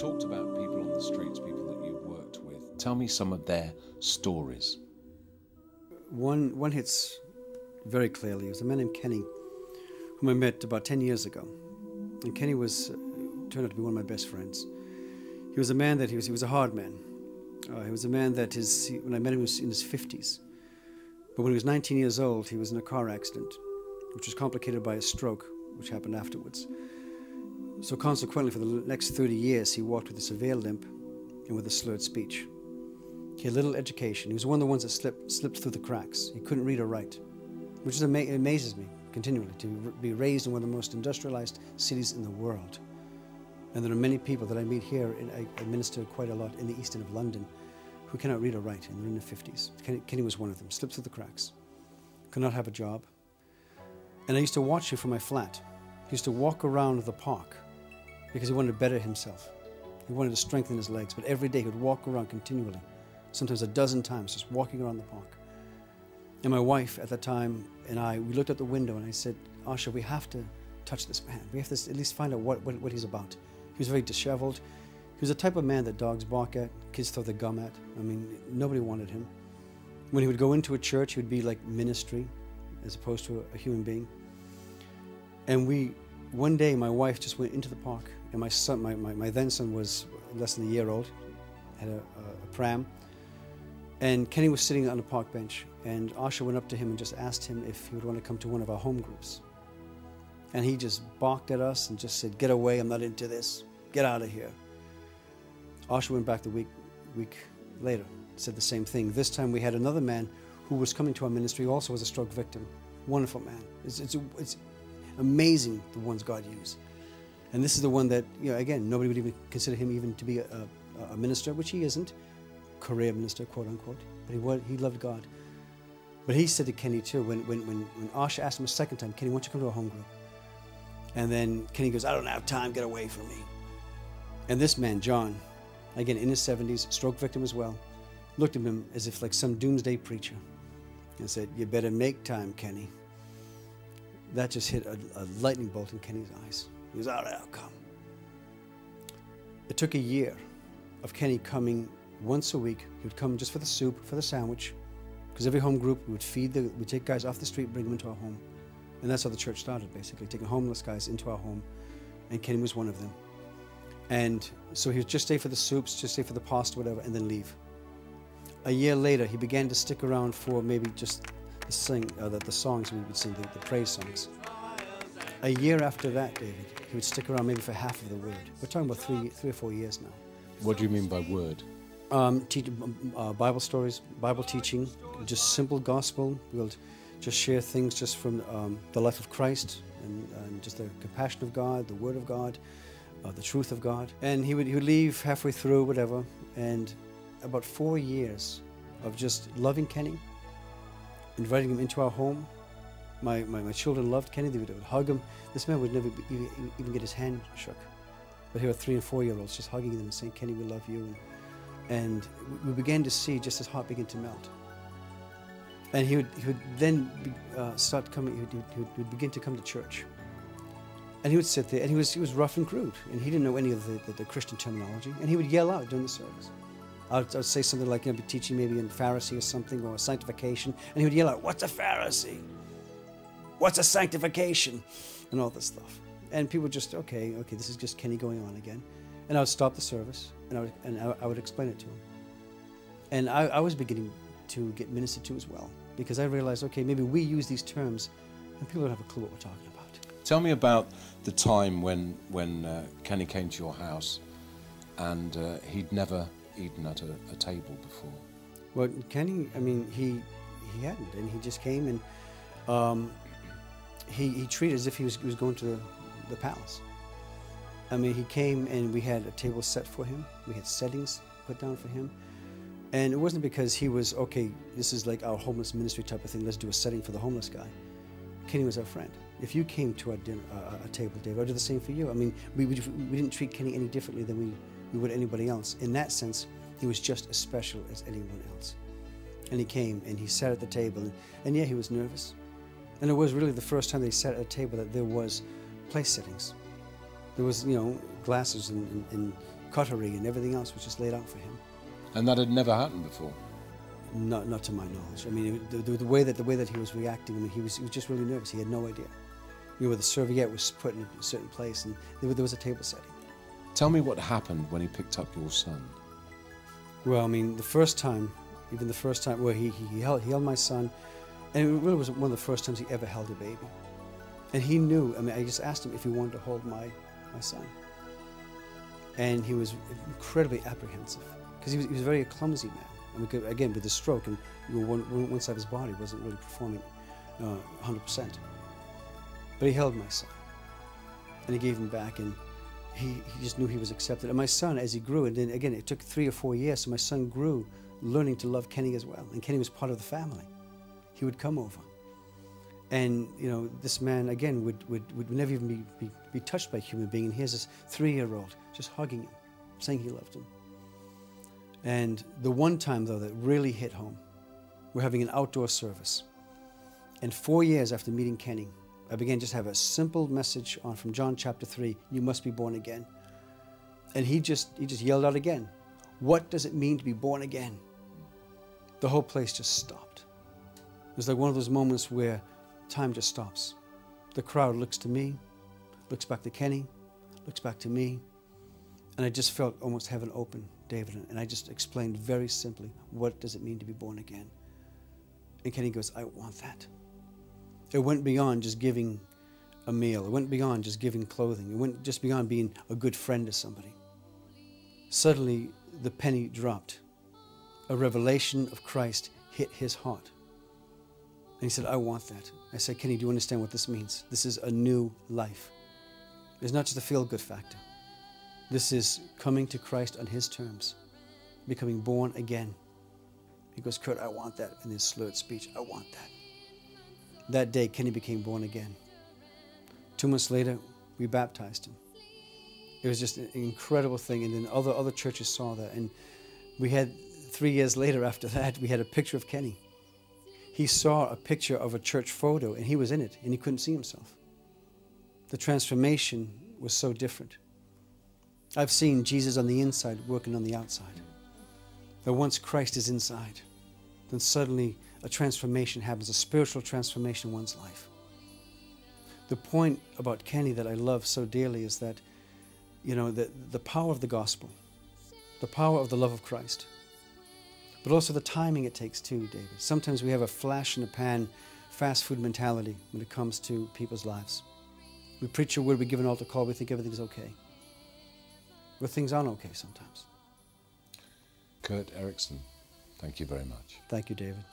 talked about people on the streets, people that you've worked with. Tell me some of their stories. One hits very clearly. It was a man named Kenny, whom I met about 10 years ago. And Kenny turned out to be one of my best friends. He was a man that he was a hard man. He was a man that when I met him, he was in his 50s. But when he was 19 years old, he was in a car accident, which was complicated by a stroke, which happened afterwards. So consequently, for the next 30 years, he walked with a severe limp and with a slurred speech. He had little education. He was one of the ones that slipped through the cracks. He couldn't read or write, which amazes me continually, to be raised in one of the most industrialized cities in the world. And there are many people that I meet here, and I minister quite a lot in the East End of London, who cannot read or write, and they're in their 50s. Kenny was one of them, slipped through the cracks, could not have a job. And I used to watch him from my flat. He used to walk around the park because he wanted to better himself. He wanted to strengthen his legs, but every day he would walk around continually, sometimes a dozen times, just walking around the park. And my wife at that time and we looked out the window and I said, Asha, we have to touch this man. We have to at least find out what he's about. He was very disheveled. He was the type of man that dogs bark at, kids throw their gum at. I mean, nobody wanted him. When he would go into a church, he would be like ministry as opposed to a human being. And one day my wife just went into the park, and my son, my then son was less than a year old, had a pram, and Kenny was sitting on a park bench, and Asha went up to him and just asked him if he would want to come to one of our home groups. And he just barked at us and just said, "Get away, I'm not into this. Get out of here." Asha went back the week later, said the same thing. This time we had another man who was coming to our ministry, also was a stroke victim. Wonderful man. It's amazing the ones God used. And this is the one that, again, nobody would even consider him even to be a minister, which he isn't, career minister, quote unquote. But he loved God. But he said to Kenny too, when Asha asked him a second time, "Kenny, why don't you come to a home group?" And then Kenny goes, "I don't have time, get away from me." And this man, John, again in his 70s, stroke victim as well, looked at him as if like some doomsday preacher and said, "You better make time, Kenny." That just hit a lightning bolt in Kenny's eyes. He was, "All right, I'll come." It took a year of Kenny coming once a week. He would come just for the soup, for the sandwich, because every home group, we'd take guys off the street, bring them into our home. And that's how the church started, basically, taking homeless guys into our home. And Kenny was one of them. And so he would just stay for the soups, just stay for the pasta, whatever, and then leave. A year later, he began to stick around for maybe just the songs we would sing, the praise songs. A year after that, David, he would stick around maybe for half of the word. We're talking about three or 4 years now. What do you mean by word? Bible stories, Bible teaching, just simple gospel. We'll just share things just from the life of Christ and just the compassion of God, the Word of God, the truth of God. And he would leave halfway through, whatever. And about 4 years of just loving Kenny, inviting him into our home. My children loved Kenny. They would hug him. This man would never even get his hand shook. But here are 3- and 4-year-olds just hugging them and saying, "Kenny, we love you." And we began to see just his heart begin to melt. And he would then start coming. He would begin to come to church. And he would sit there, and he was rough and crude, and he didn't know any of the Christian terminology. And he would yell out during the service. I would say something like, be teaching maybe in Pharisee or something, or sanctification, and he would yell out, "What's a Pharisee? What's a sanctification?" And all this stuff. And people would just, okay, this is just Kenny going on again. And I would stop the service, and I would explain it to him. And I was beginning to get ministered to as well, because I realized, okay, maybe we use these terms, and people don't have a clue what we're talking about. Tell me about the time when Kenny came to your house, and he'd never eaten at a table before. Well, Kenny, I mean, he hadn't, and he just came, and he treated as if he was going to the palace. I mean, he came and we had a table set for him. We had settings put down for him. And it wasn't because he was, okay, this is like our homeless ministry type of thing, let's do a setting for the homeless guy. Kenny was our friend. If you came to our table, David, I'd do the same for you. I mean, we didn't treat Kenny any differently than we would anybody else. In that sense, he was just as special as anyone else. And he came and he sat at the table, and yeah, he was nervous. And it was really the first time they sat at a table that there was place settings. There was, glasses and cutlery and everything else was just laid out for him. And that had never happened before? Not to my knowledge. I mean, the way that he was reacting, I mean, he was just really nervous. He had no idea. You know, where the serviette was put in a certain place, and there was a table setting. Tell me what happened when he picked up your son. Well, I mean, the first time, even the first time, where he held my son, and it really was one of the first times he ever held a baby. And he knew, I mean, I just asked him if he wanted to hold my son. And he was incredibly apprehensive, because he was a very clumsy man. I mean, again, with the stroke, and one side of his body wasn't really performing 100%. But he held my son, and he gave him back, and he just knew he was accepted. And my son, as he grew, and then again, it took 3 or 4 years, so my son grew, learning to love Kenny as well. And Kenny was part of the family. He would come over. And, you know, this man, again, would never even be touched by a human being. And here's this 3-year-old just hugging him, saying he loved him. And the one time, though, that really hit home, we're having an outdoor service. And 4 years after meeting Kenny, I began just to have a simple message on from John chapter 3, you must be born again. And he just yelled out again, what does it mean to be born again? The whole place just stopped. It was like one of those moments where time just stops. The crowd looks to me, looks back to Kenny, looks back to me, and I just felt almost heaven open, David, and I just explained very simply, what does it mean to be born again? And Kenny goes, I want that. It went beyond just giving a meal. It went beyond just giving clothing. It went just beyond being a good friend to somebody. Suddenly, the penny dropped. A revelation of Christ hit his heart. And he said, I want that. I said, Kenny, do you understand what this means? This is a new life. It's not just a feel-good factor. This is coming to Christ on his terms, becoming born again. He goes, Kurt, I want that, in his slurred speech. I want that. That day, Kenny became born again. 2 months later, we baptized him. It was just an incredible thing. And then other churches saw that. And we had, 3 years later after that, we had a picture of Kenny. He saw a picture of a church photo, and he was in it, and he couldn't see himself. The transformation was so different. I've seen Jesus on the inside working on the outside. That once Christ is inside, then suddenly a transformation happens, a spiritual transformation in one's life. The point about Kenny that I love so dearly is that, you know, the power of the gospel, the power of the love of Christ, but also the timing it takes too, David. Sometimes we have a flash in the pan, fast food mentality when it comes to people's lives. We preach a word, we give an altar call, we think everything's okay. But things aren't okay sometimes. Kurt Erikson, thank you very much. Thank you, David.